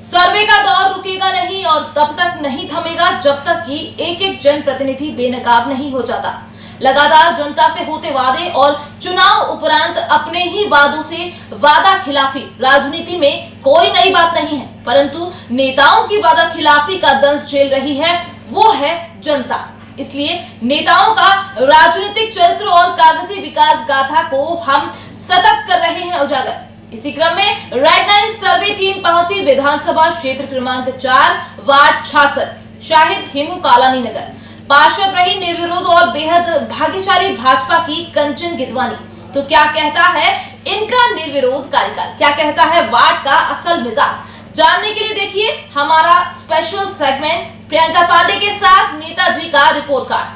सर्वे का दौर रुकेगा नहीं और तब तक नहीं थमेगा जब तक कि एक एक जनप्रतिनिधि बेनकाब नहीं हो जाता। लगातार जनता से होते वादे और चुनाव उपरांत अपने ही वादों से वादा खिलाफी राजनीति में कोई नई बात नहीं है, परंतु नेताओं की वादा खिलाफी का दंश झेल रही है वो है जनता। इसलिए नेताओं का राजनीतिक चरित्र और कागजी विकास गाथा को हम सतत कर रहे हैं उजागर। इसी क्रम में रेड 9 सर्वे टीम पहुंची विधानसभा क्षेत्र क्रमांक 4 वार्ड 66 शाहिद हिमू कालानी नगर। पार्षद रही निर्विरोध और बेहद भाग्यशाली भाजपा की कंचन गिदवानी। तो क्या कहता है इनका निर्विरोध कार्यकाल, क्या कहता है वार्ड का असल मिजाज, जानने के लिए देखिए हमारा स्पेशल सेगमेंट प्रियंका पांडे के साथ नेताजी का रिपोर्ट कार्ड।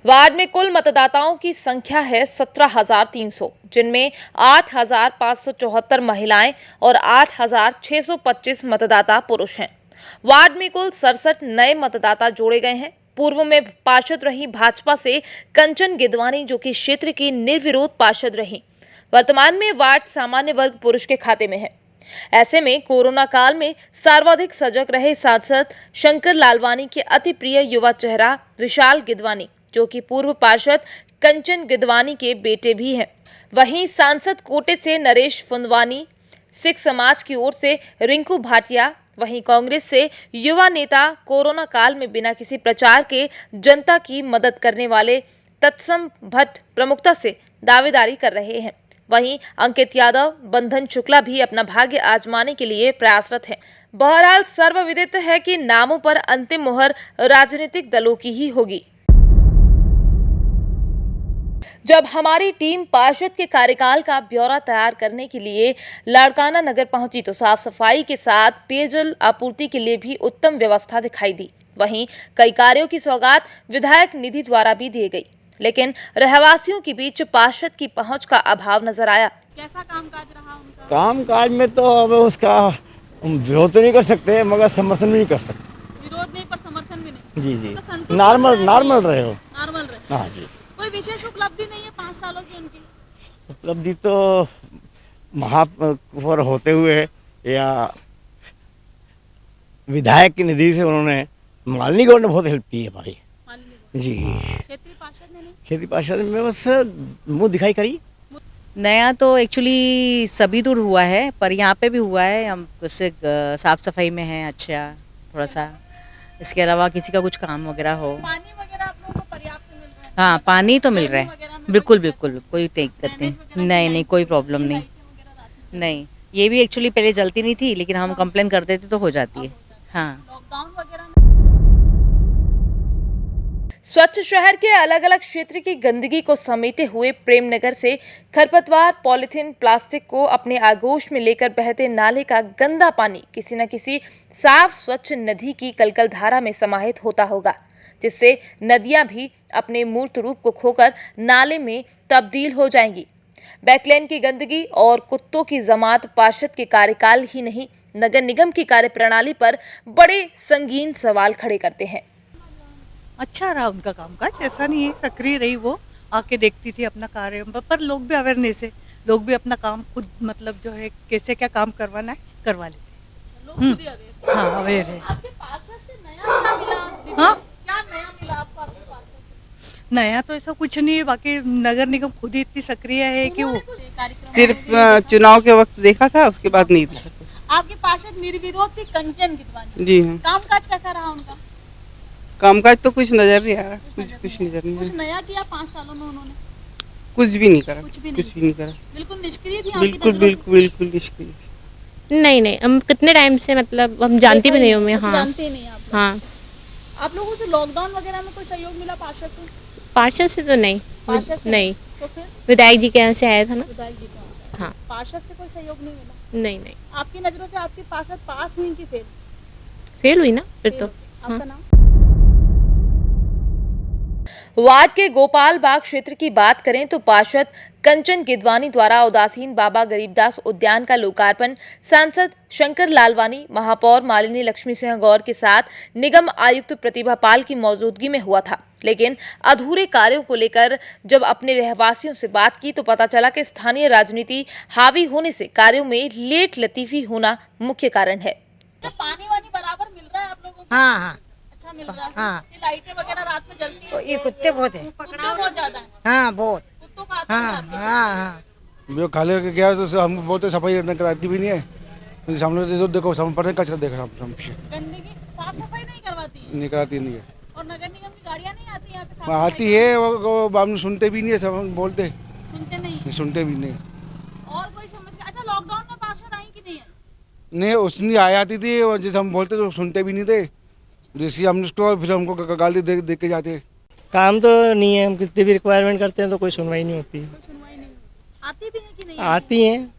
वार्ड में कुल मतदाताओं की संख्या है 17,300, जिनमें 8,574 महिलाएं और 8,625 मतदाता पुरुष हैं। वार्ड में कुल 67 नए मतदाता जोड़े गए हैं। पूर्व में पार्षद रही भाजपा से कंचन गिदवानी, जो कि क्षेत्र की निर्विरोध पार्षद रही, वर्तमान में वार्ड सामान्य वर्ग पुरुष के खाते में है। ऐसे में कोरोना काल में सर्वाधिक सजग रहे सांसद शंकर लालवानी के अति प्रिय युवा चेहरा विशाल गिदवानी, जो कि पूर्व पार्षद कंचन गिदवानी के बेटे भी हैं। वहीं सांसद कोटे से नरेश फुंदवानी, सिख समाज की ओर से रिंकू भाटिया, वहीं कांग्रेस से युवा नेता कोरोना काल में बिना किसी प्रचार के जनता की मदद करने वाले तत्सम भट्ट प्रमुखता से दावेदारी कर रहे हैं। वहीं अंकित यादव, बंधन शुक्ला भी अपना भाग्य आजमाने के लिए प्रयासरत हैं। बहरहाल सर्वविदित है कि नामों पर अंतिम मोहर राजनीतिक दलों की ही होगी। जब हमारी टीम पार्षद के कार्यकाल का ब्यौरा तैयार करने के लिए लाड़काना नगर पहुंची तो साफ सफाई के साथ पेयजल आपूर्ति के लिए भी उत्तम व्यवस्था दिखाई दी। वहीं कई कार्यों की सौगात विधायक निधि द्वारा भी दी गई, लेकिन रहवासियों के बीच पार्षद की पहुंच का अभाव नजर आया। कैसा कामकाज रहा उनका? कामकाज में तो अब उसका विरोध तो नहीं कर सकते, मगर समर्थन भी नहीं कर सकते। विरोध नहीं पर समर्थन भी नहीं। जी जी, तो संतुष्ट नॉर्मल रहे? नॉर्मल रहे हो। नॉर्मल रहे। हाँ जी। कोई विशेष उपलब्धि नहीं है 5 सालों की उनकी? उपलब्धि तो महापौर होते हुए या विधायक की निधि से उन्होंने मालिनी गौड़ ने बहुत हेल्प की है हमारी जी। क्षेत्रीय पार्षद ने नहीं? खेती पार्षद में बस मुँह दिखाई करी। नया तो एक्चुअली सभी दूर हुआ है, पर यहाँ पे भी हुआ है। हम उससे साफ सफाई में है अच्छा थोड़ा सा। इसके अलावा किसी का कुछ काम वगैरह हो। पानी वगैरह आप लोगों को पर्याप्त मिल रहा है? हाँ, पानी तो मिल रहा है, बिल्कुल बिल्कुल, कोई दिक्कत नहीं। नहीं, कोई प्रॉब्लम नहीं। नहीं, ये भी एक्चुअली पहले जलती नहीं थी, लेकिन हम कंप्लेन कर देते तो हो जाती है। हाँ, लॉकडाउन वगैरह में स्वच्छ शहर के अलग अलग क्षेत्र की गंदगी को समेटे हुए प्रेमनगर से खरपतवार, पॉलिथीन, प्लास्टिक को अपने आगोश में लेकर बहते नाले का गंदा पानी किसी न किसी साफ स्वच्छ नदी की कलकल धारा में समाहित होता होगा, जिससे नदियां भी अपने मूर्त रूप को खोकर नाले में तब्दील हो जाएंगी। बैकलैन की गंदगी और कुत्तों की जमात पार्षद के कार्यकाल ही नहीं, नगर निगम की कार्यप्रणाली पर बड़े संगीन सवाल खड़े करते हैं। अच्छा रहा उनका कामकाज, ऐसा नहीं है, सक्रिय रही वो, आके देखती थी अपना कार्य, पर लोग भी अवेयरनेस है, लोग भी अपना काम खुद मतलब जो है कैसे क्या काम करवाना है करवा लेते। लोग खुद ही अवेयर। हाँ, अवेयर है। आपके पार्षद से नया क्या मिला? हाँ, क्या नया मिला आपको आपके पार्षद से? नया तो ऐसा कुछ नहीं है, बाकी नगर निगम खुद ही इतनी सक्रिय है कि वो सिर्फ चुनाव के वक्त देखा था, उसके बाद नहीं देखा। आपके पार्षद निर्विरोध थी कंचन गिदवानी। जी हाँ। कामकाज कैसा रहा उनका? कामकाज तो कुछ नजर नहीं आ रहा, कुछ नजर नहीं आ कुछ रहा। नया किया 5 सालों में उन्होंने? कुछ भी नहीं करा, कुछ भी कुछ भी नहीं करा। बिल्कुल निष्क्रिय थी आपकी बिल्कुल नजरों से? बिल्कुल बिल्कुल निष्क्रिय। नहीं, हम कितने टाइम से मतलब हम जानती भी नहीं हूँ मैं। हाँ, जानते ही नहीं आप लोग। हाँ, आप लोगों से लॉकडाउन वगैरह में कोई सहयोग मिला पार्षद से? पार्षद से तो नहीं। पार्षद से? नहीं, तो फिर विधायक जी के यहाँ से आया था ना। विधायक जी का? हाँ। पार्षद से कोई सहयोग नहीं मिला? नहीं, आपकी नजरों से आपकी पार्षद पास हुई कि फेल? फेल हुई ना फिर तो। आपका हाँ। नाम? वार्ड के गोपाल बाग क्षेत्र की बात करें तो पार्षद कंचन गिदवानी द्वारा उदासीन बाबा गरीबदास उद्यान का लोकार्पण सांसद शंकर लालवानी, महापौर मालिनी लक्ष्मी सिंह गौर के साथ निगम आयुक्त प्रतिभा पाल की मौजूदगी में हुआ था। लेकिन अधूरे कार्यों को लेकर जब अपने रहवासियों से बात की तो पता चला कि स्थानीय राजनीति हावी होने से कार्यों में लेट लतीफी होना मुख्य कारण है। पानी वानी बराबर मिल रहा है आप लोगों को? हाँ हाँ अच्छा मिल रहा है। हाँ। ये लाइटें वगैरह रात में जलती है? ये कुत्ते बहुत है। कुत्ते बहुत ज्यादा है। हाँ बहुत। कुत्तों का आता हाँ है हाँ हाँ जो खाले के गया तो हम बोलते सफाई कराती भी नहीं है, तो सामने तो देखो सामने पर कचरा देखा गंदगी साफ सफाई नहीं करवाती है नहीं कराती नहीं है। और नगर निगम की गाड़ियाँ नहीं आती यहाँ पे साफ आती सफाई है वो हम सुनते भी नहीं है, सब बोलते सुनते नहीं। सुनते भी नहीं। और कोई समस्या? अच्छा, लॉकडाउन में पार्षद आई कि नहीं है? नहीं उसने आ जाती थी और जैसे हम बोलते तो सुनते भी नहीं थे, जैसे हम उसको फिर हमको गाली दे के जाते। काम तो नहीं है, हम कितनी भी रिक्वायरमेंट करते हैं तो कोई सुनवाई नहीं होती। कोई सुनवाई नहीं आती भी है कि नहीं आती हैं,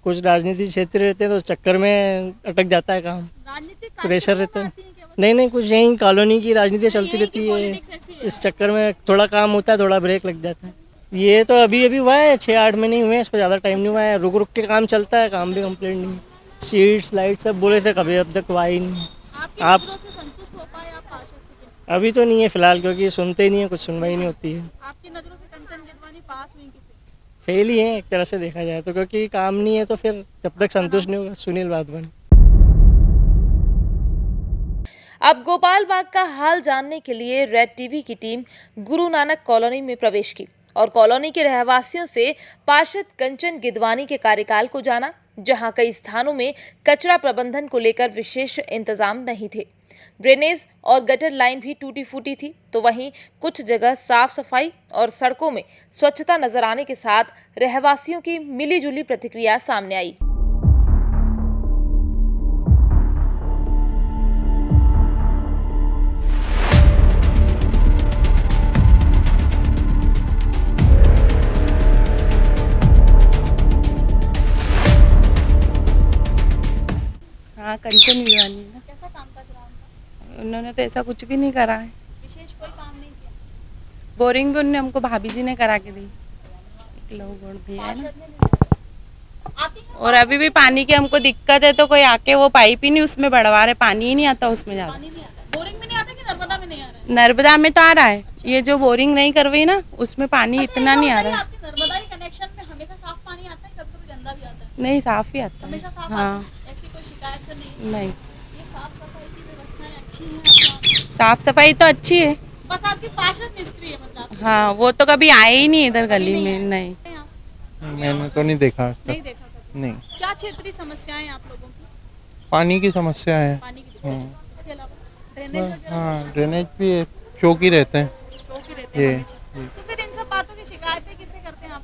कुछ राजनीतिक क्षेत्र रहते हैं तो चक्कर में अटक जाता है काम, राजनीतिक प्रेशर रहता है। आती है केवल? नहीं कुछ यहीं कॉलोनी की राजनीति चलती यहीं की रहती है, politics ऐसी है। इस चक्कर में थोड़ा काम होता है, थोड़ा ब्रेक लग जाता है। ये तो अभी हुआ है, 6-8 महीने हुए हैं, इसको ज़्यादा टाइम नहीं हुआ है। रुक के काम चलता है, काम भी कंप्लीट नहीं। सीट्स लाइट सब बोले थे, कभी अब तक हुआ ही नहीं। आपकी आप नजरों से संतुष्ट हो पाए आप पार्षद से कि अभी तो नहीं है फिलहाल, क्योंकि सुनते ही नहीं है, कुछ सुनवाई नहीं होती है। नहीं? आपकी नजरों से कंचन गिदवानी पास हुई कि फेल ही है एक तरह से देखा जाए तो, क्योंकि काम नहीं है तो फिर जब तक संतुष्ट नहीं होगा। सुनील वाधवन। अब गोपाल बाग का हाल जानने के लिए रेड टीवी की टीम गुरु नानक कॉलोनी में प्रवेश की और कॉलोनी के रहवासियों से पार्षद कंचन गिदवानी के कार्यकाल को जाना, जहां कई स्थानों में कचरा प्रबंधन को लेकर विशेष इंतजाम नहीं थे। ड्रेनेज और गटर लाइन भी टूटी फूटी थी, तो वहीं कुछ जगह साफ सफाई और सड़कों में स्वच्छता नजर आने के साथ रहवासियों की मिलीजुली प्रतिक्रिया सामने आई। हाँ कंचन गिदवानी ना, कैसा कामकाज रहा उनका? उन्होंने तो ऐसा कुछ भी नहीं करा है। विशेष कोई काम नहीं किया? बोरिंग भी उन्होंने हमको भाभी जी ने करा के दी, लोग भी है ना। पार्षद ने नहीं आती है? और अभी भी पानी की हमको दिक्कत है तो कोई आके वो पाइप ही नहीं उसमें बढ़वा रहे, पानी ही नहीं आता उसमें ज्यादा। पानी नहीं आता? बोरिंग में नहीं आता कि नर्मदा में नहीं आ रहा है? नर्मदा में तो आ रहा है, ये जो बोरिंग नहीं करवाई ना उसमें पानी अच्छा, इतना ये नहीं आ बताइए, रहा है। आपके नर्मदा के कनेक्शन में हमेशा साफ पानी आता है, कभी कभी गंदा भी आता है? नहीं साफ ही आता है। हमेशा साफ आता हाँ है, ऐसी कोई शिकायत तो नहीं? नहीं, ये साफ सफाई की व्यवस्थाएं अच्छी हैं अपना? साफ सफाई तो अच्छी है। बस आपकी पार्षद निष्क्रिय है मतलब? हाँ वो तो कभी आए ही नहीं इधर गली में। नहीं मैंने तो नहीं देखा आज नहीं तक। देखा कभी? नहीं, क्या क्षेत्रीय समस्याएं आप लोगों की? पानी की समस्या है। पानी की दिक्कत, इसके अलावा ड्रेनेज वगैरह हाँ ड्रेनेज भी है, चौक ही रहते हैं स्ट्रोक ही रहते हैं ये। हमेशा। तो फिर इन सब बातों की शिकायतें किससे करते हैं आप?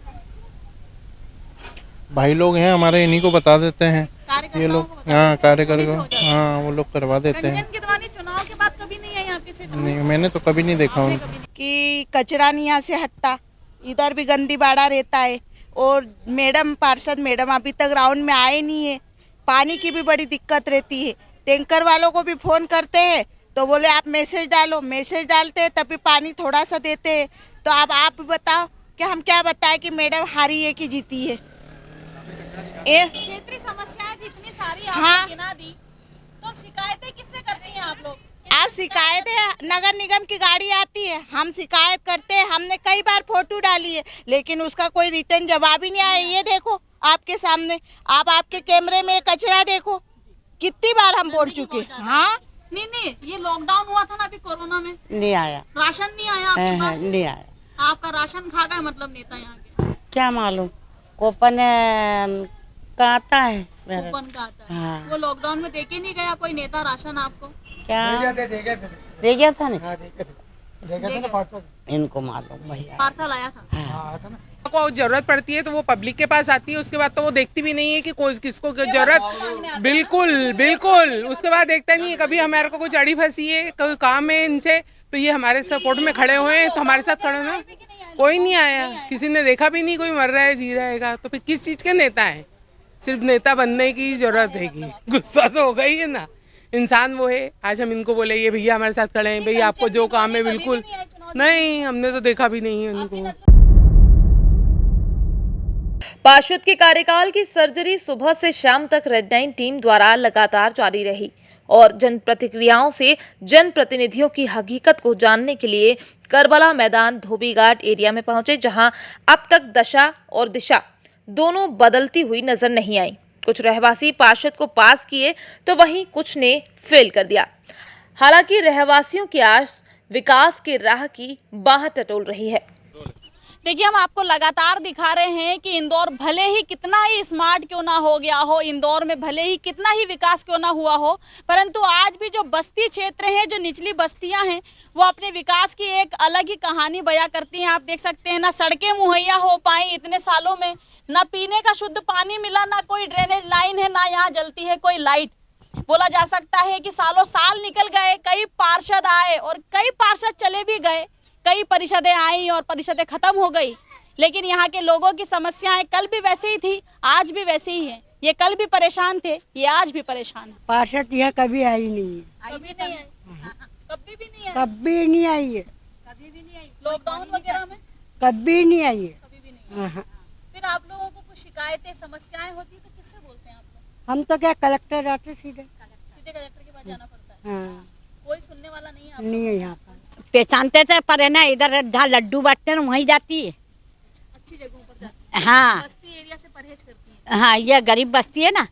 भाई लोग हैं हमारे, इन्हीं को बता देते हैं ये कार्यकर्ताओं लोग। को बता हाँ देते हैं, कार्यकर्ता पुलिस हो जाती है। हाँ वो लोग करवा देते हैं। कंचन गिदवानी चुनाव के बाद कभी नहीं आई आपके क्षेत्र में? नहीं मैंने तो कभी नहीं देखा आपने हूँ। कभी नहीं? कि कचरा नहीं यहाँ से हटता, इधर भी गंदी बाड़ा रहता है। और मैडम पार्षद मैडम अभी तक ग्राउंड में आए नहीं है। पानी की भी बड़ी दिक्कत रहती है, टैंकर वालों को भी फ़ोन करते हैं तो बोले आप मैसेज डालो, मैसेज डालते हैं तभी पानी थोड़ा सा देते हैं। तो अब आप बताओ कि हम क्या बताएं कि मैडम हारी है कि जीती है। क्षेत्रीय समस्याएं जितनी सारी आपने हाँ। गिना दी, तो शिकायतें किससे करती हैं आप लोग? आप शिकायत है, नगर निगम की गाड़ी आती है, हम शिकायत करते हैं। हमने कई बार फोटो डाली है लेकिन उसका कोई रिटर्न जवाब ही नहीं आया। ये देखो आपके सामने, आप आपके कैमरे में कचरा देखो, कितनी बार हम बोल चुके। हाँ नहीं, ये लॉकडाउन हुआ था ना अभी कोरोना में, नहीं आया। राशन नहीं आया आपके पास? नहीं आया। आपका राशन खा गए मतलब नेता यहाँ के? क्या मालूम, कूपन का आता है मेरे। कूपन का आता है? हाँ। वो लॉकडाउन में देके नहीं गया कोई नेता राशन आपको? क्या दे गया था ना, इनको मालूम भैया। पार्सल आया था? हाँ। को जरूरत पड़ती है तो वो पब्लिक के पास आती है, उसके बाद तो वो देखती भी नहीं है कि कोई किसको जरूरत। बिल्कुल बिल्कुल, उसके बाद देखता नहीं है। कभी हमारे को कुछ अड़ी फंसी है, कोई काम है इनसे, तो ये हमारे सपोर्ट में खड़े हुए हैं तो हमारे साथ खड़े ना। कोई नहीं आया, किसी ने देखा भी नहीं कोई मर रहा है जी रहेगा, तो फिर किस चीज के नेता है? सिर्फ नेता बनने की जरूरत है कि गुस्सा तो हो गई है ना, इंसान वो है। आज हम इनको बोले ये भैया हमारे साथ खड़े हैं, भैया आपको जो काम है, बिल्कुल नहीं, हमने तो देखा भी नहीं है उनको। आपकी नजरों में कभी भी नहीं आए चुनाव में? नहीं, हमने तो देखा भी नहीं है उनको। पार्षद के कार्यकाल की सर्जरी सुबह से शाम तक रेड 9 टीम द्वारा लगातार जारी रही और जन प्रतिक्रियाओं से जनप्रतिनिधियों की हकीकत को जानने के लिए करबला मैदान धोबीघाट एरिया में पहुंचे, जहां अब तक दशा और दिशा दोनों बदलती हुई नजर नहीं आई। कुछ रहवासी पार्षद को पास किए तो वहीं कुछ ने फेल कर दिया। हालांकि रहवासियों की आस विकास की राह की बाह टटोल रही है। देखिए, हम आपको लगातार दिखा रहे हैं कि इंदौर भले ही कितना ही स्मार्ट क्यों ना हो गया हो, इंदौर में भले ही कितना ही विकास क्यों ना हुआ हो, परंतु आज भी जो बस्ती क्षेत्र हैं, जो निचली बस्तियां हैं, वो अपने विकास की एक अलग ही कहानी बयां करती हैं। आप देख सकते हैं, ना सड़कें मुहैया हो पाई इतने सालों में, ना पीने का शुद्ध पानी मिला, ना कोई ड्रेनेज लाइन है, ना यहाँ जलती है कोई लाइट। बोला जा सकता है कि सालों साल निकल गए, कई पार्षद आए और कई पार्षद चले भी गए, कई परिषदें आई और परिषदें खत्म हो गई, लेकिन यहाँ के लोगों की समस्याएं कल भी वैसे ही थी, आज भी वैसे ही है। ये कल भी परेशान थे, ये आज भी परेशान है। पार्षद यहाँ कभी आई नहीं है, कभी नहीं आई, कभी भी नहीं आई, कभी नहीं आई है, कभी भी नहीं आई। लॉकडाउन वगैरह में कभी नहीं आई है। कभी भी नहीं आई। फिर आप लोगों को कुछ शिकायतें समस्याएं होती तो किससे बोलते हैं आप लोग? हम तो क्या कलेक्टर आते सीधे कलेक्टर के पास जाना पड़ता है। हाँ, कोई सुनने वाला नहीं है। नहीं है यहाँ पर। पहचानते थे पर है ना, इधर जहाँ लड्डू बांटते हैं वहीं जाती है। अच्छी जगहों पर जाती है। हाँ बस्ती एरिया से परहेज करती है। हाँ, ये गरीब बस्ती है ना,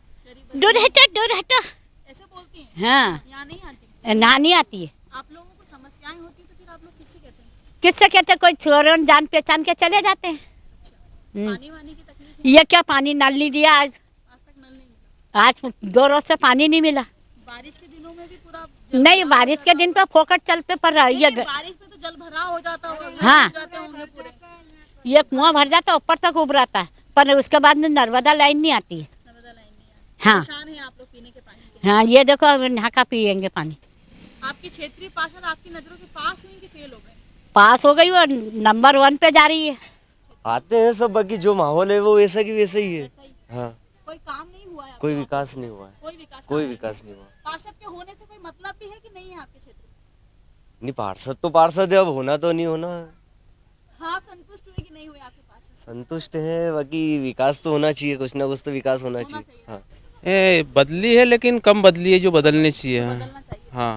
दूर हटो दूर हटो, ऐसे बोलती हैं। हाँ यहाँ नहीं आती। ना नहीं आती है। आप लोगों को समस्याएं होती तो फिर आप लोग किससे कहते हैं? किससे कहते, कोई चोरों जान पहचान के चले जाते हैं। पानी वानी की तकलीफ? ये क्या पानी नल नहीं दिया आज तक नल नहीं मिला। आज 2 रोज से पानी नहीं मिला। बारिश के दिनों में भी पूरा नहीं, बारिश के दिन तो फोकट चलते पर ये बारिश में तो जल भराव हो जाता होगा। हाँ। जाते होंगे पूरे। ये कुआं भर जाता है, ऊपर तक उभराता है, पर उसके बाद में नर्मदा लाइन नहीं आती है। नर्मदा लाइन नहीं आती। हाँ परेशान है आप लोग पीने के पानी के। हाँ, ये देखो अब यहाँ का पियेंगे पानी। आपकी क्षेत्रीय पार्षद आपकी नजरों से पास हुई कि फेल हो गए? पास हो गई और नंबर 1 पे जा रही है। आते हैं सब, बाकी जो माहौल है वो वैसा की वैसा ही है। हाँ, कोई काम नहीं हुआ है? कोई विकास नहीं हुआ है, कोई विकास नहीं हुआ। पार्षद के होने से कोई मतलब भी है कि नहीं है आपके क्षेत्र में? नहीं, पार्षद तो पार्षद है, अब होना तो नहीं होना। हाँ, संतुष्ट हुए कि नहीं हुए आपके पार्षद? संतुष्ट है, बाकी विकास तो होना चाहिए, कुछ ना कुछ तो विकास होना चाहिए। हाँ, बदली है लेकिन कम बदली है जो बदलनी चाहिए। हाँ,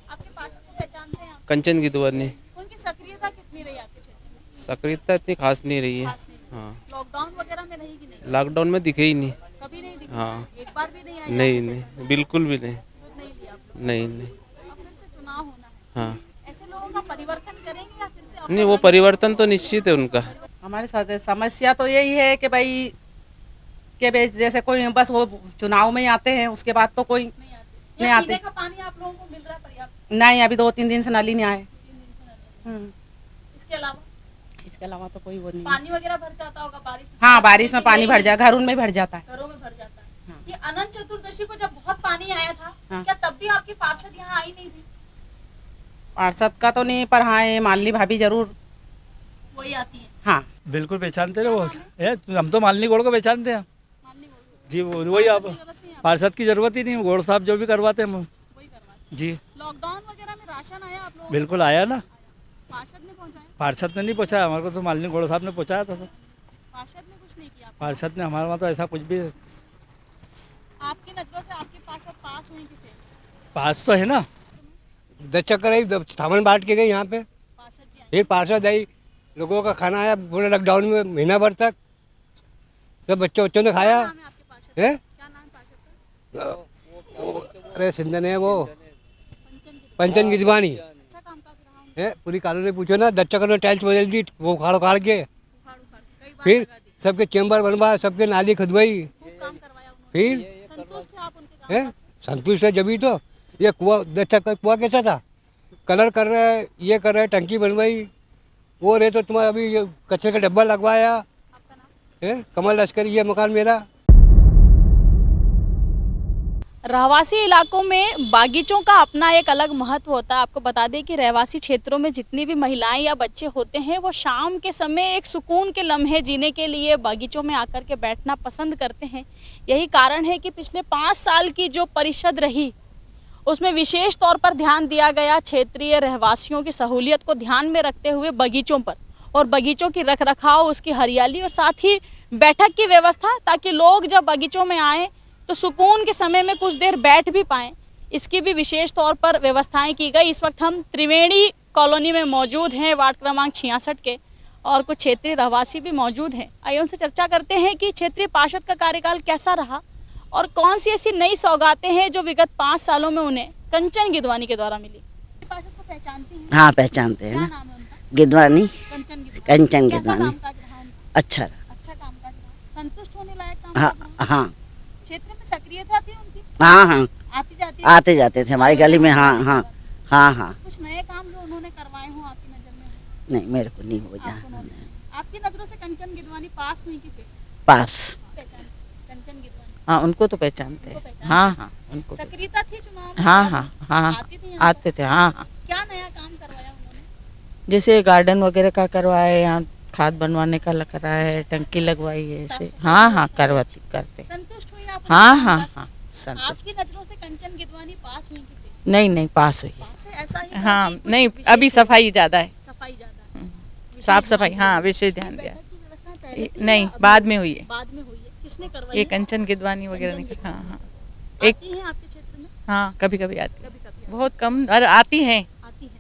आपके पार्षद को पहचानते हैं आप? कंचन की दुआरनी। उनकी सक्रियता कितनी रही आपके क्षेत्र में? सक्रियता इतनी खास नहीं रही है। हाँ, लॉकडाउन वगैरह में रही कि नहीं? लॉकडाउन में दिखे ही नहीं। कभी नहीं दिखी? हाँ, एक बार भी नहीं आई? नहीं, बिल्कुल भी नहीं। नहीं लिया आप लोग? नहीं। अब फिर से चुनाव होना है। हाँ, ऐसे लोगों का परिवर्तन करेंगे या फिर से? नहीं, वो परिवर्तन तो निश्चित है उनका। हमारे साथ समस्या तो यही है कि भाई जैसे कोई बस वो चुनाव में आते हैं, उसके बाद तो कोई नहीं आते। पीने का पानी आप लोगों को मिल रहा है पर्याप्त? नहीं, अभी 2-3 दिन से नली नहीं आए। इसके अलावा तो कोई वो नहीं। पानी वगैरह भर जाता होगा बारिश में? हाँ, बारिश में पानी भर जाए, घरों में भर जाता है। घरों में भर जाता है। ये अनंत चतुर्दशी को जब बहुत पानी आया था, क्या तब भी आपकी पार्षद यहाँ आई नहीं थी? पार्षद का तो नहीं, पर हाँ मालनी भाभी जरूर वही आती है। हाँ, बिल्कुल पहचानते रहे वो। हम तो मालनी गोड़ को पहचानते हैं जी। वही आप पार्षद की जरूरत ही नहीं, गोड़ साहब जो भी करवाते हैं जी। लॉकडाउन वगैरह में राशन आया आप लोगों को? बिल्कुल आया ना। पार्षद ने पहुंचाया? पार्षद ने नहीं पहुँचाया, हमारे को तो मालनी गोड़ साहब ने पहुँचाया था सर। पार्षद ने कुछ नहीं किया? पार्षद ने हमारे वहाँ तो ऐसा कुछ भी। आपकी नजरों से आपकी पार्षद पास हुई कि फेल? पास तो है ना। 10 चक्कर आई, सामान बांट के गई यहाँ पे। एक पार्षद आई, लोगों का खाना आया पूरे लॉकडाउन में महीना भर तक, सब बच्चों ने खाया है। अरे सिंधन है वो, पंचन की दीवानी है। पूरी कॉलोनी पूछो ना, 10 चक्कर में टाइल्स बदल दी, वो उखाड़ के, फिर सबके चैम्बर बनवाए, सबके नाली खुदवाई, फिर संतुष्ट है जब ही तो। ये कुआं 10 चक्कर कुआं कैसा था, कलर कर रहे हैं, ये कर रहे हैं, टंकी बनवाई, वो रहे तो तुम्हारा अभी ये कचरे का डब्बा लगवाया है। कमल लश्करी, ये मकान मेरा। रहवासी इलाकों में बागीचों का अपना एक अलग महत्व होता है। आपको बता दें कि रहवासी क्षेत्रों में जितनी भी महिलाएं या बच्चे होते हैं, वो शाम के समय एक सुकून के लम्हे जीने के लिए बागीचों में आकर के बैठना पसंद करते हैं। यही कारण है कि पिछले 5 साल की जो परिषद रही, उसमें विशेष तौर पर ध्यान दिया गया क्षेत्रीय रहवासियों की सहूलियत को ध्यान में रखते हुए बगीचों पर, और बगीचों की रख रखाव, उसकी हरियाली और साथ ही बैठक की व्यवस्था, ताकि लोग जब बगीचों में आए तो सुकून के समय में कुछ देर बैठ भी पाएँ, इसकी भी विशेष तौर पर व्यवस्थाएं की गई। इस वक्त हम त्रिवेणी कॉलोनी में मौजूद हैं, वार्ड क्रमांक 66 के, और कुछ क्षेत्रीय रहवासी भी मौजूद हैं। आइए उनसे चर्चा करते हैं कि क्षेत्रीय पार्षद का कार्यकाल कैसा रहा और कौन सी ऐसी नई सौगातें हैं जो विगत 5 सालों में उन्हें कंचन गिदवानी के द्वारा मिली। पार्षद को पहचानती हैं? हाँ पहचानते हैं क्या ना, नाम है उनका? गिदवानी, कंचन कैसा गिदवानी। कामकाज रहा उनका? अच्छा अच्छा कामकाज रहा, संतुष्ट होने लायक काम हाँ रहा? हाँ क्षेत्र में सक्रियता थी उनकी? हाँ हाँ आती जाती आते जाते थे हमारी गली में। हाँ हाँ हाँ हाँ। कुछ नए काम जो उन्होंने करवाए हों आपकी नजर में? नहीं मेरे को नहीं हो जाए। आपकी नजरों से कंचन गिदवानी पास हुई कि फेल? पास। कंचन गिदवानी, हाँ उनको तो पहचानते हैं। हाँ हाँ उनको सक्रियता थी चुनाव में? हाँ हाँ हाँ आती थी यहाँ आते थे। हाँ हाँ क्या नया काम करवाया उन्होंने? जैसे गार्डन वगैरह का करवाए, यहाँ खाद बनवाने का कराया, टंकी लगवाई है ऐसे। हाँ हाँ करवाती करते। संतुष्ट हुई आप? हाँ हाँ हाँ संतुष्ट। आपकी नजरों से कंचन गिदवानी पास हुई कि फेल? नहीं नहीं पास हुई है। पास है, ऐसा ही हाँ कि कुछ नहीं विशेष अभी सफाई ज़्यादा है, सफाई ज्यादा है। साफ सफाई। हाँ विशेष ध्यान दिया। बैठक की व्यवस्था पहले थी नहीं या अभी? बाद में हुई है। बाद में हुई है। किसने करवाई ये है? कंचन गिदवानी वगैरह कंचन नहीं कर। हाँ हाँ आती हैं आपके क्षेत्र में? हाँ कभी कभी आती है, कभी-कभी बहुत कम और आती हैं। आती है।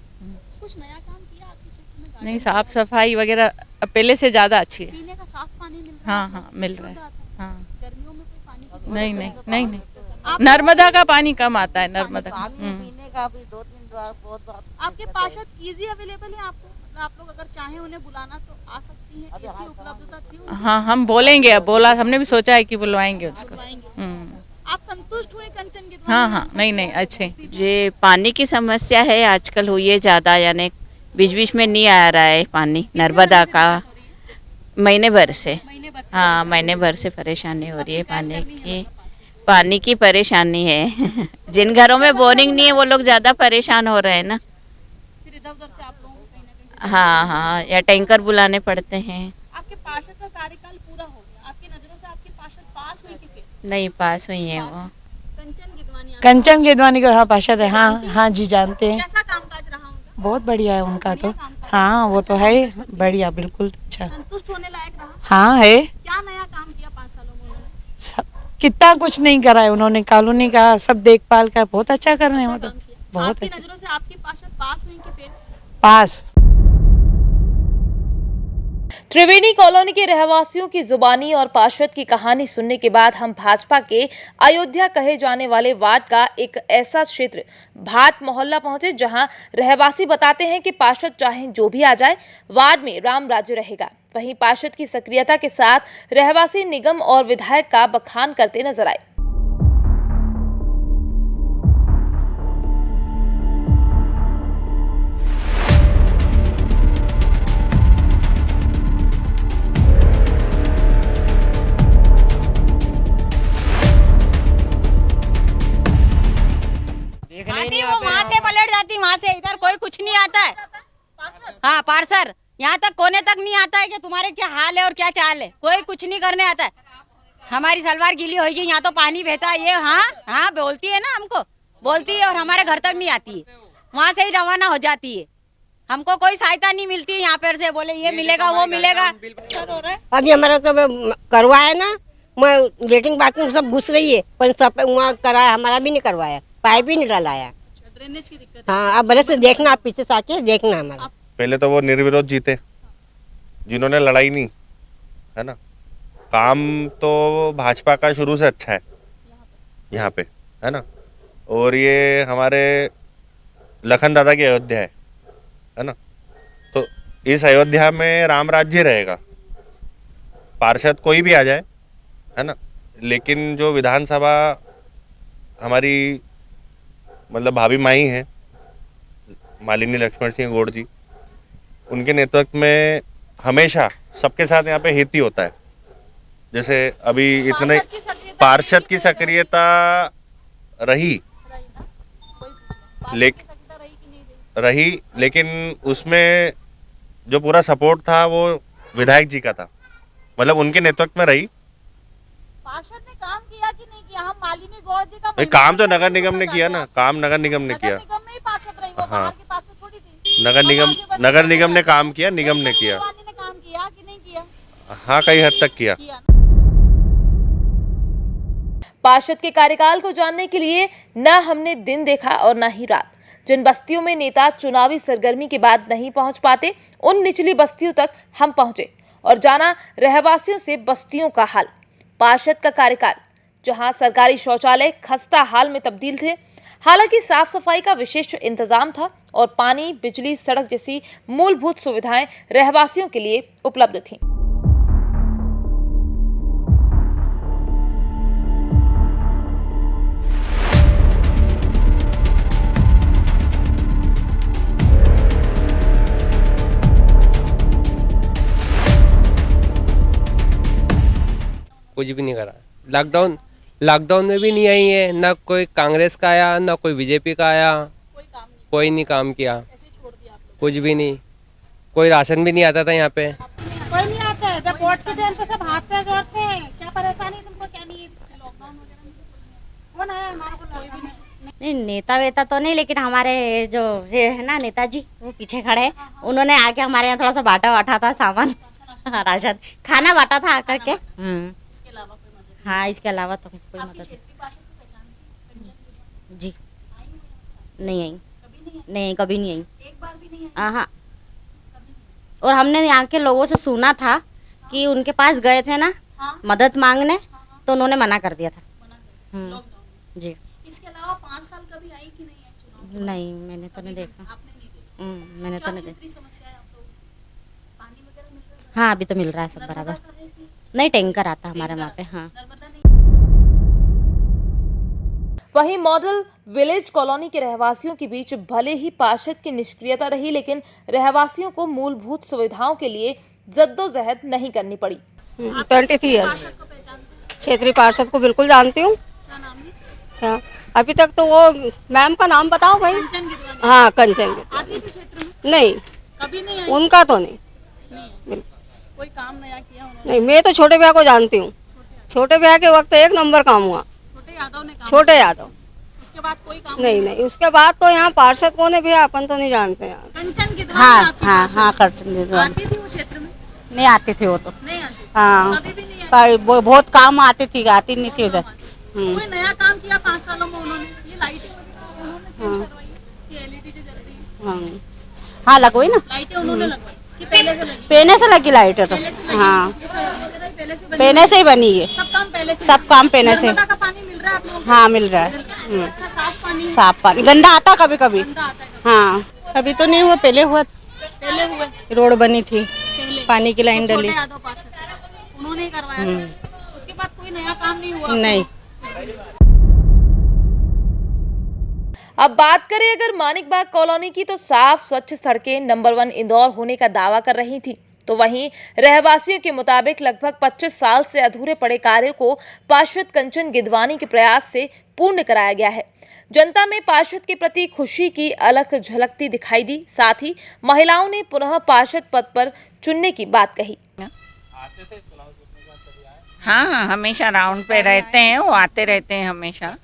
कुछ नया काम किया आपके क्षेत्र में? नहीं साफ सफाई वगैरह अब पहले से ज़्यादा अच्छी है। पीने का साफ पानी मिल रहा है? हाँ हाँ मिल रहा है। शुद्ध आता है? हाँ गर्मियों में कोई पानी की नहीं नहीं नहीं नहीं आप नर्मदा का पानी कम आता है। नर्मदा का। पीने का भी 2-3 बार बहुत आपके पार्षद इजी अवेलेबल है आपको? मतलब आप लोग अगर चाहें उन्हें बुलाना तो आ सकती हैं? ऐसी उपलब्धता थी उनकी? हाँ हम बोलेंगे, अब बोला हमने भी सोचा है कि बुलवाएंगे उसको। बुलवाएंगे। आप संतुष्ट हुए कंचन गिदवानी? हाँ हाँ नहीं नहीं अच्छे। ये पानी की समस्या है आजकल हुई है ज़्यादा, यानी बीच बीच में नहीं आ रहा है पानी नर्मदा का। महीने भर से, हाँ महीने भर से परेशानी हो रही है पानी की परेशानी है। जिन घरों में बोरिंग नहीं है वो लोग ज़्यादा परेशान हो रहे हैं ना। फिर इधर-उधर से आप लोगों को कहीं ना कहीं। हाँ हाँ या टैंकर बुलाने पड़ते हैं। आपके पार्षद का कार्यकाल पूरा हो गया, आपकी नजरों से आपकी पार्षद पास हुई कि फेल? नहीं पास हुई है वो। कंचन गिदवानी कंचन गिदवानी का हाँ पार्षद है। हाँ हाँ जी जानते हैं। कैसा कामकाज रहा उनका? बहुत बढ़िया है उनका तो। हाँ वो तो है बढ़िया, बिल्कुल अच्छा। संतुष्ट होने लायक रहा? हाँ है। क्या नया काम किया 5 सालों में उन्होंने? कितना कुछ नहीं करा है उन्होंने, कॉलोनी का सब देखभाल का बहुत अच्छा कर रहे हैं वो तो। बहुत आपकी अच्छा। नजरों से आपकी पार्षद पास हुई कि फेल? पास। त्रिवेणी कॉलोनी के रहवासियों की जुबानी और पार्षद की कहानी सुनने के बाद हम भाजपा के अयोध्या कहे जाने वाले वार्ड का एक ऐसा क्षेत्र भाट मोहल्ला पहुंचे जहां रहवासी बताते हैं कि पार्षद चाहे जो भी आ जाए वार्ड में राम राज्य रहेगा। वहीं पार्षद की सक्रियता के साथ रहवासी निगम और विधायक का बखान करते नजर आए। आती वो वहाँ से पलट जाती, वहाँ से इधर कोई कुछ नहीं आता है। हाँ पार्षद यहाँ तक कोने तक नहीं आता है कि तुम्हारे क्या हाल है और क्या चाल है, कोई कुछ नहीं करने आता है। हमारी सलवार गीली होगी, यहाँ तो पानी बहता है। ये हाँ हाँ बोलती है ना, हमको बोलती है और हमारे घर तक नहीं आती है, वहाँ से ही रवाना हो जाती है। हमको कोई सहायता नहीं मिलती है यहाँ पर से, बोले ये मिलेगा वो मिलेगा। अभी हमारा सब करवाया ना, मैं लेटरिन बाथरूम सब घुस रही है, पर सब वहाँ कराया, हमारा भी नहीं करवाया, पाइप ही नहीं डलाया। ड्रेनेज की दिक्कत? हाँ अब भले से देखना, आप पीछे से आके देखना हमारा। पहले तो वो निर्विरोध जीते जिन्होंने लड़ाई नहीं, है ना। काम तो भाजपा का शुरू से अच्छा है यहाँ पे, है ना। और ये हमारे लखन दादा की अयोध्या है ना। तो इस अयोध्या में राम राज्य रहेगा, पार्षद कोई भी आ जाए, है ना। लेकिन जो विधानसभा हमारी मतलब भाभी माई हैं मालिनी लक्ष्मण सिंह गौड़ जी, उनके नेतृत्व में हमेशा सबके साथ यहाँ पे हित ही होता है। जैसे अभी इतने पार्षद की सक्रियता रही लेकिन उसमें जो पूरा सपोर्ट था वो विधायक जी का था, मतलब उनके नेतृत्व में रही। पार्षद ने काम किया कि नहीं किया? हम मालिनी गौड़ जी का काम तो नगर निगम ने किया ना, काम नगर निगम ने किया। निगम में ही पार्षद रही, वो बाहर के पार्षद थोड़ी थी। नगर निगम ने काम किया, निगम ने किया। ने काम किया कि नहीं किया? हाँ कई हद तक किया। पार्षद के कार्यकाल को जानने के लिए न हमने दिन देखा और न ही रात। जिन बस्तियों में नेता चुनावी सरगर्मी के बाद नहीं पहुंच पाते, उन निचली बस्तियों तक हम पहुंचे और जाना रहवासियों से बस्तियों का हाल। पार्षद का कार्यकाल, जहां सरकारी शौचालय खस्ता हाल में तब्दील थे, हालांकि साफ सफाई का विशेष इंतजाम था और पानी, बिजली, सड़क जैसी मूलभूत सुविधाएं रहवासियों के लिए उपलब्ध थीं। कुछ भी नहीं करा। लॉकडाउन में भी नहीं आई है, ना कोई कांग्रेस का आया ना कोई बीजेपी का आया, कोई नहीं काम किया, कुछ भी नहीं। कोई राशन भी नहीं आता था यहाँ पे। कोई नहीं आता है, जब वोट के टाइम पे सब हाथ पे जोड़ते हैं। क्या परेशानी तुमको, क्या नहीं? कौन है हमारे को? नहीं नेता वेता तो नहीं, लेकिन हमारे जो ये है ना नेताजी, वो पीछे खड़े हैं। उन्होंने आके हमारे यहाँ थोड़ा सा बांटा था सामान, राशन खाना बांटा था आकर के। हाँ, इसके अलावा तो कोई मदद जी नहीं आई, नहीं कभी नहीं आई। हाँ, और हमने यहाँ के लोगों से सुना था कि उनके पास गए थे ना मदद मांगने, तो उन्होंने मना कर दिया था। जी इसके अलावा 5 साल कभी आई कि नहीं आई चुनाव? नहीं, मैंने तो नहीं देखा। मैंने तो नहीं देखा। हाँ, अभी तो मिल रहा है सब बराबर। नहीं, टैंकर आता हमारे वहाँ पे। हाँ। वहीं मॉडल विलेज कॉलोनी के रहवासियों के बीच भले ही पार्षद की निष्क्रियता रही, लेकिन रहवासियों को मूलभूत सुविधाओं के लिए जद्दोजहद नहीं करनी पड़ी। 23 ईयर्स क्षेत्रीय पार्षद को बिल्कुल जानती हूँ। अभी तक तो वो मैम का नाम बताओ भाई। हाँ, कंचन नहीं, कभी नहीं आई? उनका तो नहीं। कोई काम नया किया उन्होंने? नहीं, मैं तो छोटे भैया को जानती हूँ। छोटे भैया के वक्त एक नंबर काम हुआ। छोटे यादव। उसके बाद कोई काम नहीं, उसके बाद तो यहाँ पार्षद कौन है भैया, अपन तो नहीं जानते यार। कंचन गिदवानी। हाँ कंचन गिदवानी आती थी वो क्षेत्र में? नहीं आती थी वो तो। नहीं आती? हाँ, कभी भी नहीं आई? बहुत काम आती थी, आती नहीं थी उधर। कोई नया काम किया 5 सालों में उन्होंने? ये लाइटें उन्होंने चेंज करवाई, ये एलईडी जो जल रही है। हाँ, लगवाई ना लाइटें उन्होंने लगवाई कि पहले से लगी? पहले से लगी लाइट है तो। हाँ, पहले से ही बनी है। सब काम पहले से? सब काम पहले से। नर्मदा का पानी मिल रहा है आप लोगों को? हाँ, मिल रहा है। अच्छा, साफ पानी? साफ पानी, गंदा आता कभी कभी। हाँ, अभी तो नहीं हुआ, पहले हुआ। पहले हुए? रोड बनी थी, पानी की लाइन डली। उन्होंने ही करवाया सब। उसके बाद कोई नया काम नहीं हुआ? नहीं। अब बात करें अगर मानिक बाग कॉलोनी की, तो साफ स्वच्छ सड़कें नंबर 1 इंदौर होने का दावा कर रही थी, तो वहीं रहवासियों के मुताबिक लगभग 25 साल से अधूरे पड़े कार्यों को पार्षद कंचन गिदवानी के प्रयास से पूर्ण कराया गया है। जनता में पार्षद के प्रति खुशी की अलग झलकती दिखाई दी। साथ ही महिलाओं ने पुनः पार्षद पद पर चुनने की बात कही। हाँ, हमेशा राउंड पे रहते हैं, वो आते रहते हैं हमेशा।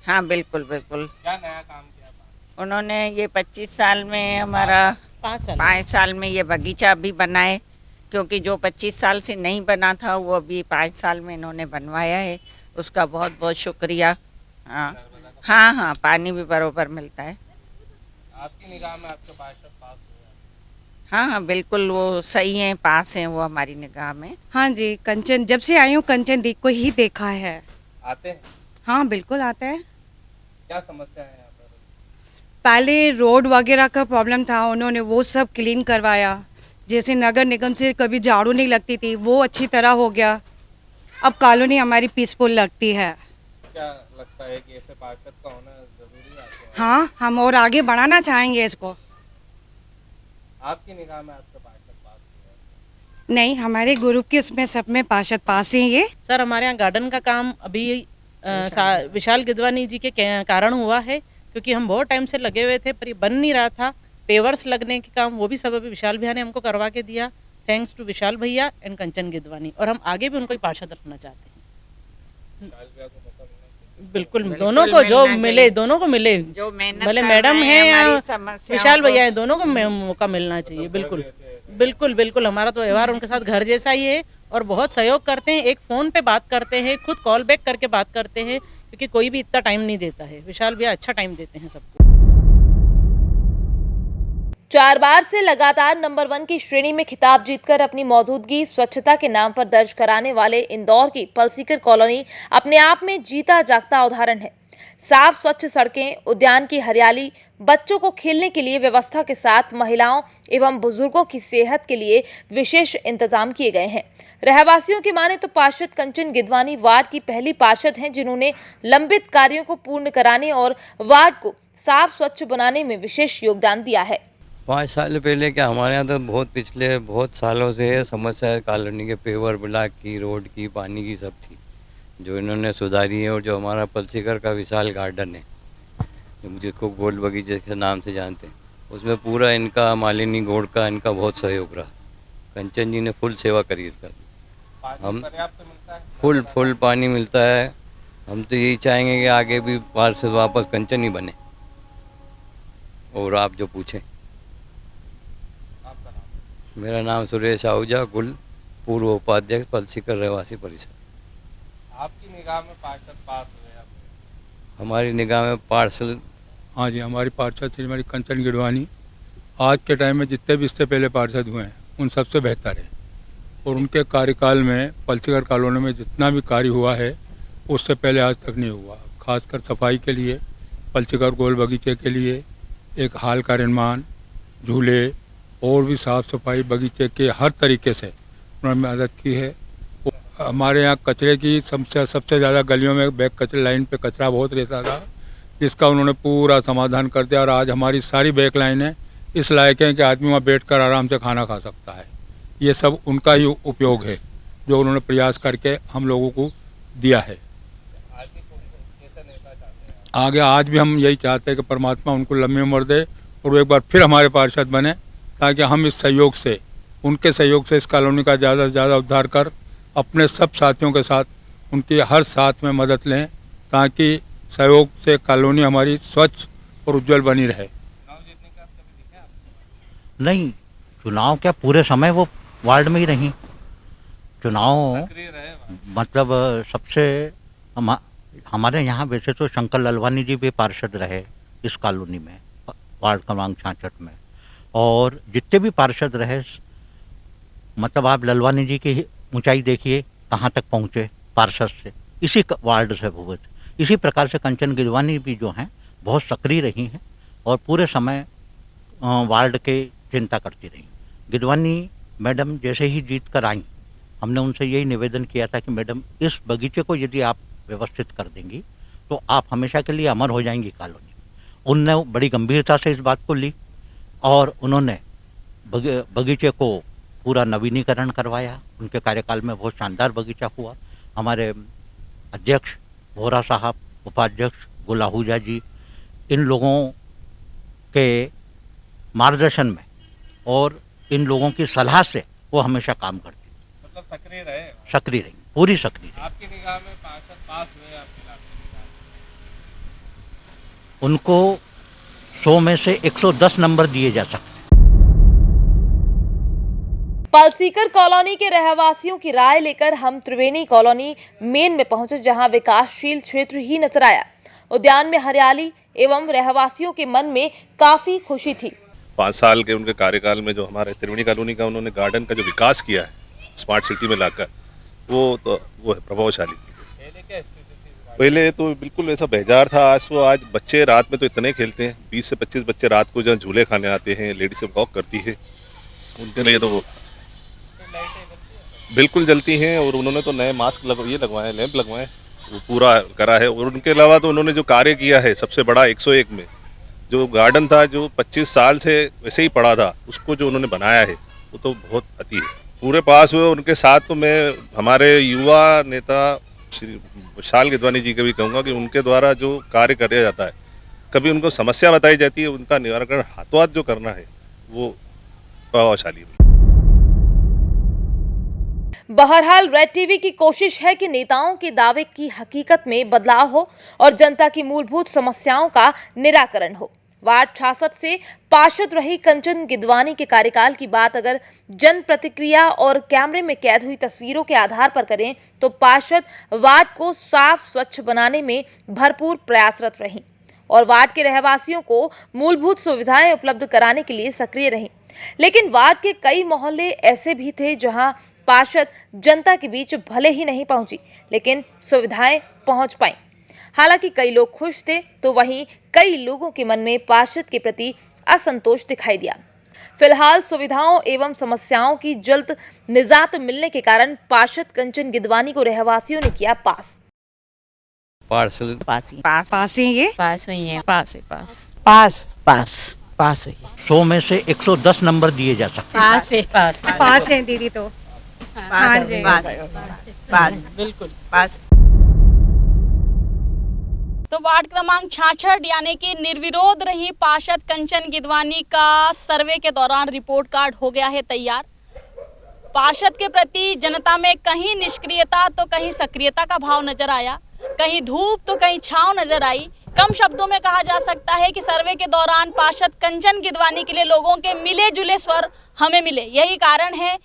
हाँ, बिल्कुल। क्या नया काम किया? उन्होंने ये 25 साल में हमारा 5 साल में ये बगीचा भी बनाए, क्योंकि जो 25 साल से नहीं बना था वो अभी 5 साल में इन्होंने बनवाया है। उसका बहुत बहुत शुक्रिया। हाँ, पानी भी बरोबर मिलता है। आपकी निगाह में आपके पार्षद पास हुआ? हाँ, बिल्कुल वो सही हैं, पास हैं वो हमारी निगाह में। हाँ जी, कंचन जब से आई हूँ कंचन दी को ही देखा है। आते हैं? हाँ, बिल्कुल आते हैं। क्या समस्या है यहाँ पर? पहले रोड वगैरह का प्रॉब्लम था, उन्होंने वो सब क्लीन करवाया। जैसे नगर निगम से कभी झाड़ू नहीं लगती थी, वो अच्छी तरह हो गया। अब कॉलोनी हमारी पीसफुल लगती है। क्या लगता है कि ऐसे पार्षद का होना जरूरी है? हाँ, हम और आगे बढ़ाना चाहेंगे इसको। आपकी निगाह में आपका पार्षद पास हुआ? नहीं, हमारे ग्रुप के उसमें सब में पार्षद पास ही है। सर, हमारे यहाँ गार्डन का काम अभी विशाल गिदवानी जी के कारण हुआ है, क्योंकि हम बहुत टाइम से लगे हुए थे पर ये बन नहीं रहा था। पेवर्स लगने के काम वो भी सब अभी विशाल भैया ने हमको करवा के दिया। थैंक्स टू विशाल भैया एंड कंचन गिदवानी, और हम आगे भी उनको ही पार्षद रखना चाहते हैं। बिल्कुल, दोनों को जो मिले, दोनों को मिले, भले मैडम है या विशाल भैया है, दोनों को मौका मिलना चाहिए। बिल्कुल। हमारा तो व्यवहार उनके साथ घर जैसा ही है और बहुत सहयोग करते हैं। एक फ़ोन पे बात करते हैं, खुद कॉल बैक करके बात करते हैं, क्योंकि कोई भी इतना टाइम नहीं देता है। विशाल भैया अच्छा टाइम देते हैं सबको। 4 बार से लगातार नंबर 1 की श्रेणी में खिताब जीतकर अपनी मौजूदगी स्वच्छता के नाम पर दर्ज कराने वाले इंदौर की पलसीकर कॉलोनी अपने आप में जीता जागता उदाहरण है। साफ स्वच्छ सड़कें, उद्यान की हरियाली, बच्चों को खेलने के लिए व्यवस्था के साथ महिलाओं एवं बुजुर्गों की सेहत के लिए विशेष इंतजाम किए गए हैं। रहवासियों की माने तो पार्षद कंचन गिदवानी वार्ड की पहली पार्षद हैं जिन्होंने लंबित कार्यों को पूर्ण कराने और वार्ड को साफ स्वच्छ बनाने में विशेष योगदान दिया है। 5 साल पहले क्या हमारे यहाँ तो पिछले बहुत सालों से समस्या है कॉलोनी के पेवर ब्लॉक की, रोड की, पानी की सब थी, जो इन्होंने सुधारी है। और जो हमारा पलसीकर का विशाल गार्डन है, जिसको गोल बगीचे के नाम से जानते हैं, उसमें पूरा इनका मालिनी गोड़ का इनका बहुत सहयोग रहा। कंचन जी ने फुल सेवा करी इसका। हम फुल पानी मिलता है। हम तो यही चाहेंगे कि आगे भी पार्षद वापस कंचन ही बने। और आप जो पूछें। मेरा नाम सुरेश आहूजा, गुल, पूर्व उपाध्यक्ष, पलसीकर रहवासी परिषद। आपकी निगाह में पार्षद पास हुए? हमारी निगाह में पार्षद, हाँ जी, हमारी पार्षद श्रीमती कंचन गिडवानी आज के टाइम में जितने भी इससे पहले पार्षद हुए हैं उन सबसे बेहतर है। और उनके कार्यकाल में पलसीकर कॉलोनी में जितना भी कार्य हुआ है उससे पहले आज तक नहीं हुआ। खासकर सफाई के लिए, पलसीकर गोल बगीचे के लिए एक हाल का निर्माण, झूले और भी साफ़ सफाई बगीचे के हर तरीके से उन्होंने मदद की है। हमारे यहाँ कचरे की समस्या सबसे ज़्यादा, गलियों में बैक कचरे लाइन पे कचरा बहुत रहता था, जिसका उन्होंने पूरा समाधान कर दिया। और आज हमारी सारी बैक लाइनें इस लायक हैं कि आदमी वहाँ बैठकर आराम से खाना खा सकता है। ये सब उनका ही उपयोग है जो उन्होंने प्रयास करके हम लोगों को दिया है। आगे आज भी हम यही चाहते हैं कि परमात्मा उनको लंबी उम्र दे और वो एक बार फिर हमारे पार्षद बने, ताकि हम इस सहयोग से, उनके सहयोग से इस कॉलोनी का ज़्यादा से ज़्यादा उद्धार कर अपने सब साथियों के साथ उनकी हर साथ में मदद लें, ताकि सहयोग से कॉलोनी हमारी स्वच्छ और उज्जवल बनी रहे। नहीं, चुनाव क्या पूरे समय वो वार्ड में ही रही। चुनाव मतलब सबसे हमारे यहाँ वैसे तो शंकर ललवानी जी भी पार्षद रहे इस कॉलोनी में, वार्ड क्रमांक 66 में। और जितने भी पार्षद रहे, मतलब आप ललवानी जी की ऊंचाई देखिए कहाँ तक पहुँचे पार्षद से, इसी वार्ड से हुए थे। इसी प्रकार से कंचन गिदवानी भी जो हैं बहुत सक्रिय रही हैं और पूरे समय वार्ड के चिंता करती रही। गिदवानी मैडम जैसे ही जीत कर आई, हमने उनसे यही निवेदन किया था कि मैडम इस बगीचे को यदि आप व्यवस्थित कर देंगी तो आप हमेशा के लिए अमर हो जाएंगी कॉलोनी। उनने बड़ी गंभीरता से इस बात को ली और उन्होंने बगीचे को पूरा नवीनीकरण करवाया। उनके कार्यकाल में बहुत शानदार बगीचा हुआ। हमारे अध्यक्ष वोरा साहब, उपाध्यक्ष गुल आहूजा जी, इन लोगों के मार्गदर्शन में और इन लोगों की सलाह से वो हमेशा काम करती। मतलब सक्रिय रहे? सक्रिय रही, पूरी सक्रिय रही। आपकी निगाह में पार्षद पास हुए आपके इलाके में? उनको 100 में से 110 नंबर दिए जा सकते। पलसीकर कॉलोनी के रहवासियों की राय लेकर हम त्रिवेणी कॉलोनी मेन में पहुंचे, जहां विकासशील क्षेत्र ही नजर आया। उद्यान में हरियाली एवं रहवासियों के मन में काफी खुशी थी। 5 साल के उनके कार्यकाल में जो हमारे त्रिवेणी कॉलोनी का उन्होंने गार्डन का जो विकास किया है स्मार्ट सिटी में लाकर, वो है प्रभावशाली। पहले तो बिल्कुल ऐसा बेजार था। आज बच्चे रात में तो इतने खेलते हैं, 20 से 25 बच्चे रात को जहाँ झूले खाने आते हैं, लेडीज वॉक करती है, उनके लिए तो वो बिल्कुल जलती हैं। और उन्होंने तो नए मास्क लगवाए, लैंप लगवाए, वो पूरा करा है। और उनके अलावा तो उन्होंने जो कार्य किया है सबसे बड़ा 101 में जो गार्डन था, जो 25 साल से वैसे ही पड़ा था, उसको जो उन्होंने बनाया है वो तो बहुत अति है। पूरे पास हुए। उनके साथ तो मैं हमारे युवा नेता श्री विशाल गिदवानी जी के भी कहूँगा कि उनके द्वारा जो कार्य किया जाता है, कभी उनको समस्या बताई जाती है, उनका निराकरण हाथों हाथ जो करना है वो प्रभावशाली है। बहरहाल रेड टीवी की कोशिश है कि नेताओं के दावे की हकीकत में बदलाव हो और जनता की मूलभूत समस्याओं का निराकरण हो। वार्ड 66 से पार्षद रही कंचन गिदवानी के कार्यकाल की बात अगर जन प्रतिक्रिया और कैमरे में कैद हुई तस्वीरों के आधार पर करें तो पार्षद वार्ड को साफ स्वच्छ बनाने में भरपूर प्रयासरत रहीं और वार्ड के रहवासियों को मूलभूत सुविधाएं उपलब्ध कराने के लिए सक्रिय रहीं। लेकिन वार्ड के कई मोहल्ले ऐसे भी थे जहां पार्षद जनता के बीच भले ही नहीं पहुंची, लेकिन सुविधाएं पहुंच पाईं। हालांकि कई लोग खुश थे तो वहीं कई लोगों के मन में पार्षद के प्रति असंतोष दिखाई दिया। फिलहाल सुविधाओं एवं समस्याओं की जल्द निजात मिलने के कारण पार्षद कंचन गिदवानी को रहवासियों ने किया पास। पार्सल पास ही ये पास हुई है, पास है, पास पास हुई है। 100 में से 110 नंबर दिए जा सकते हैं। पास है दीदी तो हाँ जी पास बिल्कुल पास। तो वार्ड क्रमांक 66 यानी कि निर्विरोध रही पार्षद कंचन गिदवानी का सर्वे के दौरान रिपोर्ट कार्ड हो गया है तैयार। पार्षद के प्रति जनता में कहीं निष्क्रियता तो कहीं सक्रियता का भाव नजर आया, कहीं धूप तो कहीं छांव नजर आई। कम शब्दों में कहा जा सकता है कि सर्वे के दौरान पार्षद कंचन गिदवानी के लिए लोगों के मिले जुले स्वर हमें मिले। यही कारण है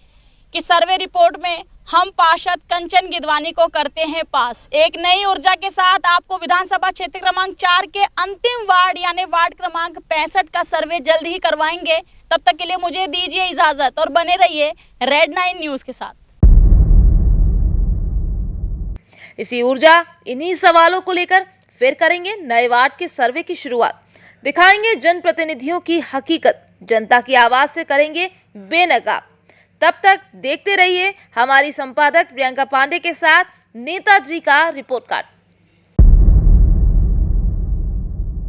कि सर्वे रिपोर्ट में हम पार्षद कंचन गिदवानी को करते हैं पास। एक नई ऊर्जा के साथ आपको विधानसभा क्षेत्र क्रमांक 4 के अंतिम वार्ड यानी वार्ड क्रमांक 65 का सर्वे जल्द ही करवाएंगे। तब तक के लिए मुझे दीजिए इजाजत और बने रहिए रेड 9 न्यूज के साथ। इसी ऊर्जा इन्हीं सवालों को लेकर फिर करेंगे नए वार्ड के सर्वे की शुरुआत। दिखाएंगे जनप्रतिनिधियों की हकीकत, जनता की आवाज से करेंगे बेनकाब। तब तक देखते रहिए हमारी संपादक प्रियंका पांडे के साथ नेताजी का रिपोर्ट कार्ड।